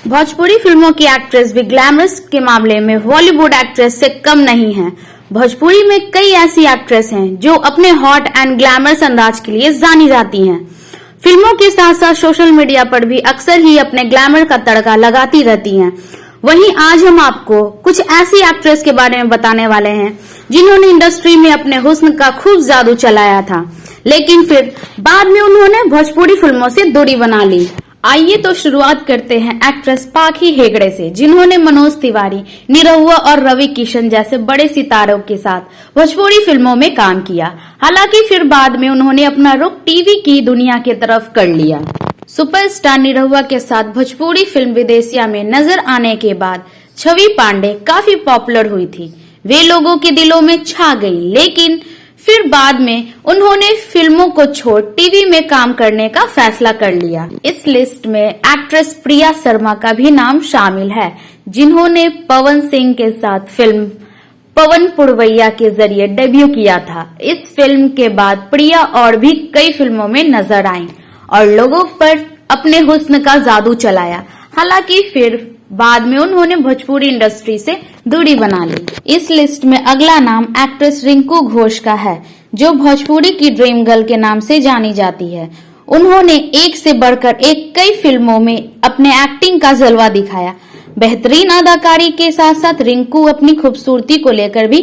भोजपुरी फिल्मों की एक्ट्रेस भी ग्लैमरस के मामले में बॉलीवुड एक्ट्रेस से कम नहीं है। भोजपुरी में कई ऐसी एक्ट्रेस हैं जो अपने हॉट एंड ग्लैमरस अंदाज के लिए जानी जाती हैं। फिल्मों के साथ साथ सोशल मीडिया पर भी अक्सर ही अपने ग्लैमर का तड़का लगाती रहती हैं। वहीं आज हम आपको कुछ ऐसी एक्ट्रेस के बारे में बताने वाले हैं जिन्होंने इंडस्ट्री में अपने हुस्न का खूब जादू चलाया था, लेकिन फिर बाद में उन्होंने भोजपुरी फिल्मों से दूरी बना ली। आइए तो शुरुआत करते हैं एक्ट्रेस पाखी हेगड़े से, जिन्होंने मनोज तिवारी, निरहुआ और रवि किशन जैसे बड़े सितारों के साथ भोजपुरी फिल्मों में काम किया। हालांकि फिर बाद में उन्होंने अपना रुख टीवी की दुनिया की तरफ कर लिया। सुपरस्टार निरहुआ के साथ भोजपुरी फिल्म विदेशिया में नजर आने के बाद छवि पांडे काफी पॉपुलर हुई थी। वे लोगों के दिलों में छा गई, लेकिन फिर बाद में उन्होंने फिल्मों को छोड़ टीवी में काम करने का फैसला कर लिया। इस लिस्ट में एक्ट्रेस प्रिया शर्मा का भी नाम शामिल है, जिन्होंने पवन सिंह के साथ फिल्म पवन पुरवैया के जरिए डेब्यू किया था। इस फिल्म के बाद प्रिया और भी कई फिल्मों में नजर आईं और लोगों पर अपने हुस्न का जादू चलाया। हालांकि फिर बाद में उन्होंने भोजपुरी इंडस्ट्री से दूरी बना ली। इस लिस्ट में अगला नाम एक्ट्रेस रिंकू घोष का है, जो भोजपुरी की ड्रीम गर्ल के नाम से जानी जाती है। उन्होंने एक से बढ़कर एक कई फिल्मों में अपने एक्टिंग का जलवा दिखाया। बेहतरीन अदाकारी के साथ साथ रिंकू अपनी खूबसूरती को लेकर भी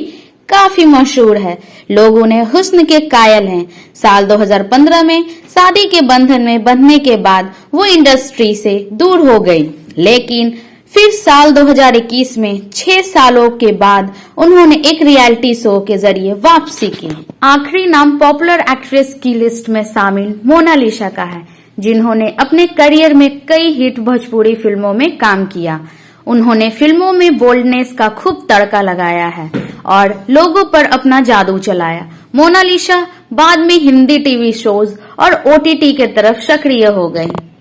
काफी मशहूर है। लोग उन्हें हुस्न के कायल हैं। साल 2015 में शादी के बंधन में बंधने के बाद वो इंडस्ट्री से दूर हो गई, लेकिन फिर साल 2021 में 6 सालों के बाद उन्होंने एक रियलिटी शो के जरिए वापसी की। आखिरी नाम पॉपुलर एक्ट्रेस की लिस्ट में शामिल मोनालिसा का है, जिन्होंने अपने करियर में कई हिट भोजपुरी फिल्मों में काम किया। उन्होंने फिल्मों में बोल्डनेस का खूब तड़का लगाया है और लोगों पर अपना जादू चलाया। मोनालिसा बाद में हिंदी टीवी शोज और OTT के तरफ सक्रिय हो गई।